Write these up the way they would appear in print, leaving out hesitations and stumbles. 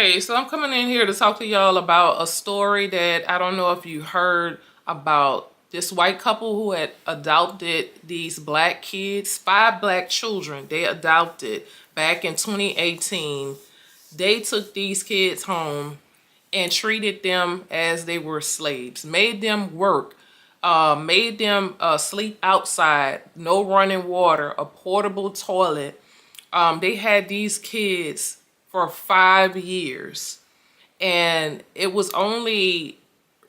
Hey, so I'm coming in here to talk to y'all about a story that I don't know if you heard about. This white couple who had adopted these black kids, 5 black children they adopted back in 2018. They took these kids home and treated them as they were slaves, made them work, made them sleep outside, no running water, a portable toilet. They had these kids for 5 years, and it was only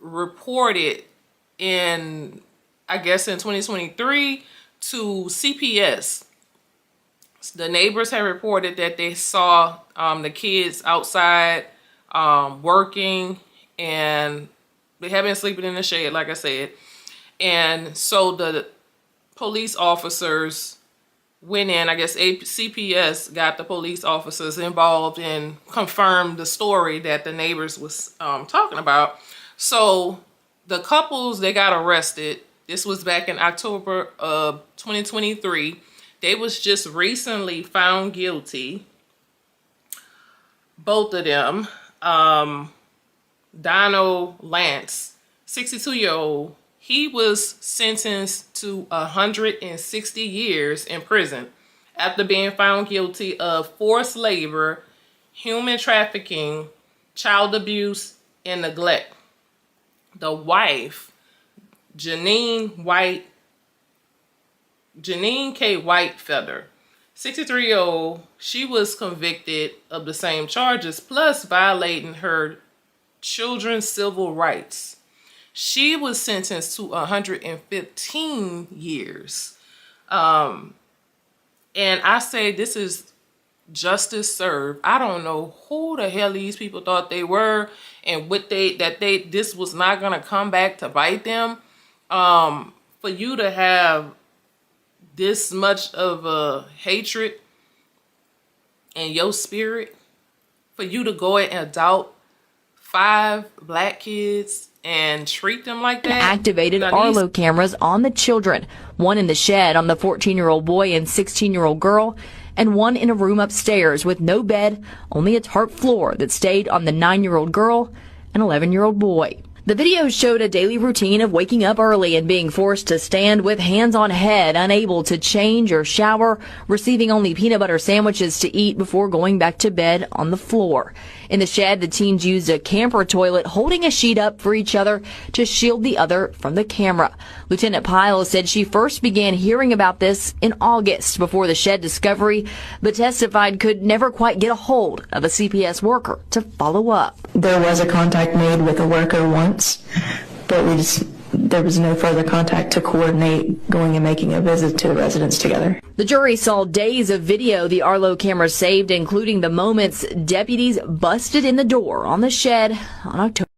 reported in, I guess, in 2023 to CPS. The neighbors had reported that they saw the kids outside working, and they had been sleeping in the shade, like I said. And so the police officers went in, I guess CPS got the police officers involved and confirmed the story that the neighbors was talking about. So the couples, they got arrested. This was back in October of 2023. They was just recently found guilty. Both of them. Donald Lance, 62-year-old, he was sentenced to 160 years in prison after being found guilty of forced labor, human trafficking, child abuse, and neglect. The wife, Janine K. Whitefeather, 63-year-old, she was convicted of the same charges, plus violating her children's civil rights. She was sentenced to 115 years. And I say this is justice served. I don't know who the hell these people thought they were, and this was not gonna come back to bite them. For you to have this much of a hatred in your spirit, for you to go and adopt 5 black kids and treat them like that. Activated Arlo cameras on the children, one in the shed on the 14-year-old boy and 16-year-old girl, and one in a room upstairs with no bed, only a tarp floor that stayed on the 9-year-old girl and 11-year-old boy. The video showed a daily routine of waking up early and being forced to stand with hands on head, unable to change or shower, receiving only peanut butter sandwiches to eat before going back to bed on the floor. In the shed, the teens used a camper toilet, holding a sheet up for each other to shield the other from the camera. Lieutenant Pyle said she first began hearing about this in August before the shed discovery, but testified could never quite get a hold of a CPS worker to follow up. There was a contact made with a worker once, but there was no further contact to coordinate going and making a visit to the residence together. The jury saw days of video the Arlo camera saved, including the moments deputies busted in the door on the shed on October.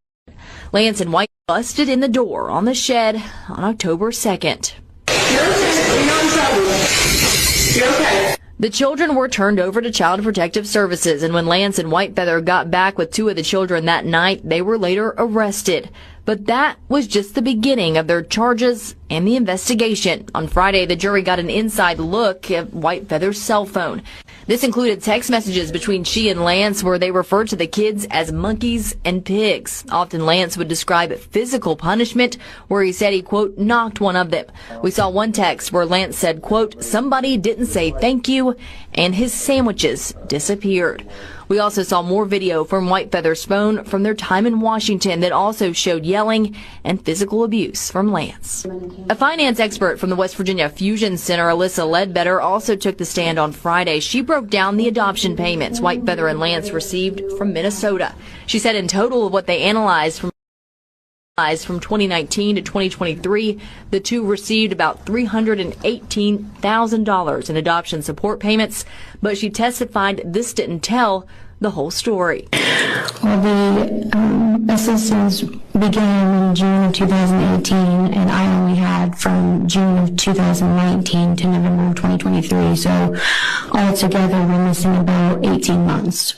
Lance and White busted in the door on the shed on October 2nd. You're okay. You're not in trouble. You're okay. The children were turned over to Child Protective Services, and when Lance and Whitefeather got back with 2 of the children that night, they were later arrested. But that was just the beginning of their charges and the investigation. On Friday, the jury got an inside look at Whitefeather's cell phone. This included text messages between she and Lance where they referred to the kids as monkeys and pigs. Often Lance would describe physical punishment where he said he, quote, knocked one of them. We saw one text where Lance said, quote, somebody didn't say thank you, and his sandwiches disappeared. We also saw more video from Whitefeather's phone from their time in Washington that also showed yelling and physical abuse from Lance. A finance expert from the West Virginia Fusion Center, Alyssa Ledbetter, also took the stand on Friday. She broke down the adoption payments Whitefeather and Lance received from Minnesota. She said in total of what they analyzed from 2019 to 2023, the two received about $318,000 in adoption support payments, but she testified this didn't tell the whole story. Well, the assistance began in June of 2018, and I only had from June of 2019 to November of 2023, so altogether we're missing about 18 months.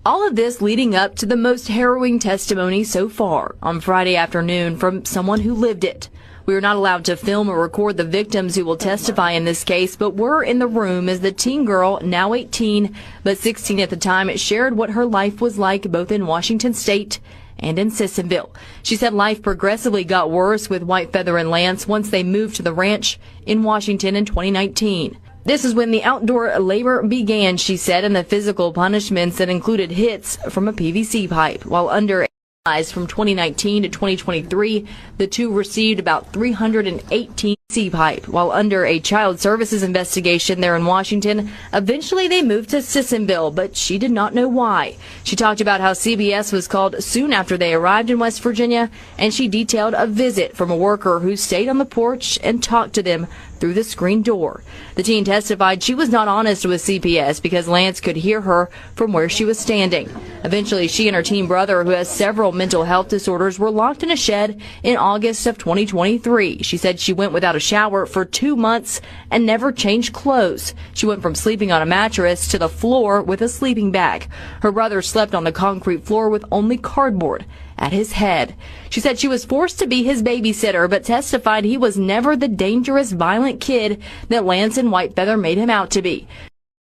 All of this leading up to the most harrowing testimony so far on Friday afternoon from someone who lived it. We are not allowed to film or record the victims who will testify in this case, but were in the room as the teen girl, now 18, but 16 at the time, shared what her life was like both in Washington State and in Sissonville. She said life progressively got worse with White Feather and Lance once they moved to the ranch in Washington in 2019. This is when the outdoor labor began, she said, and the physical punishments that included hits from a PVC pipe. While under from 2019 to 2023, the two received about 318 C-pipe. While under a child services investigation there in Washington, eventually they moved to Sissonville, but she did not know why. She talked about how CBS was called soon after they arrived in West Virginia, and she detailed a visit from a worker who stayed on the porch and talked to them through the screen door. The teen testified she was not honest with CPS because Lance could hear her from where she was standing. Eventually, she and her teen brother, who has several mental health disorders, were locked in a shed in August of 2023. She said she went without a shower for 2 months and never changed clothes. She went from sleeping on a mattress to the floor with a sleeping bag. Her brother slept on the concrete floor with only cardboard at his head. She said she was forced to be his babysitter, but testified he was never the dangerous, violent kid that Lance and White Feather made him out to be.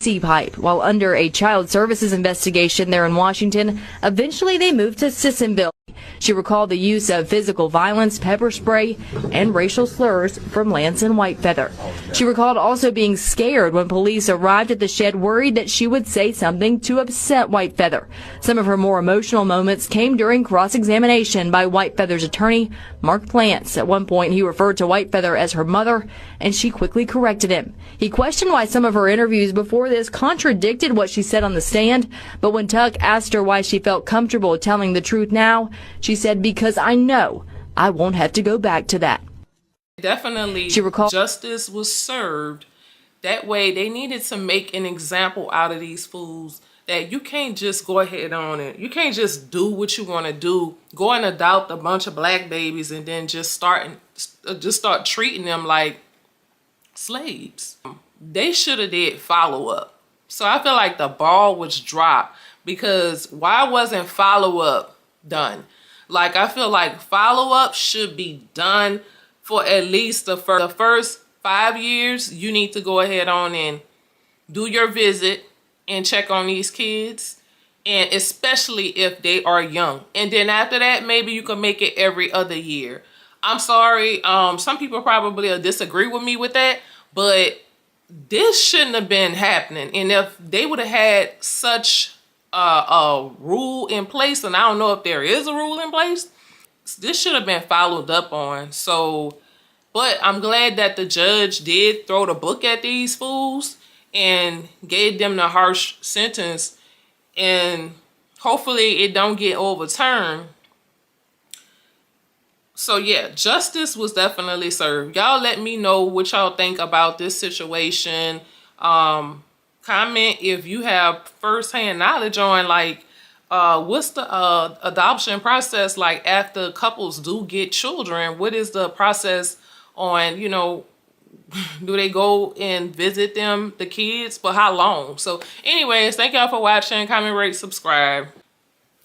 C-pipe. While under a child services investigation there in Washington, eventually they moved to Sissonville. She recalled the use of physical violence, pepper spray, and racial slurs from Lance and White Feather. She recalled also being scared when police arrived at the shed, worried that she would say something to upset White Feather. Some of her more emotional moments came during cross-examination by White Feather's attorney, Mark Plants. At one point, he referred to White Feather as her mother, and she quickly corrected him. He questioned why some of her interviews before this contradicted what she said on the stand, but when Tuck asked her why she felt comfortable telling the truth now, she said, "Because I know I won't have to go back to that." Definitely, She recalled justice was served. That way, they needed to make an example out of these fools. That you can't just go ahead on it. You can't just do what you want to do. Go and adopt a bunch of black babies and then just start treating them like slaves. They should have did follow up. So I feel like the ball was dropped because why wasn't follow up done? Like, I feel like follow up should be done for at least the first 5 years. You need to go ahead on and do your visit and check on these kids, and especially if they are young. And then after that, maybe you can make it every other year. I'm sorry, some people probably will disagree with me with that, but this shouldn't have been happening. And if they would have had such a rule in place, and I don't know if there is a rule in place, this should have been followed up on. So, but I'm glad that the judge did throw the book at these fools and gave them the harsh sentence, and hopefully it don't get overturned. So yeah, justice was definitely served. Y'all let me know what y'all think about this situation. Comment if you have firsthand knowledge on like what's the adoption process like after couples do get children. What is the process on, you know, do they go and visit them, the kids, for how long? So anyways, thank y'all for watching. Comment, rate, subscribe.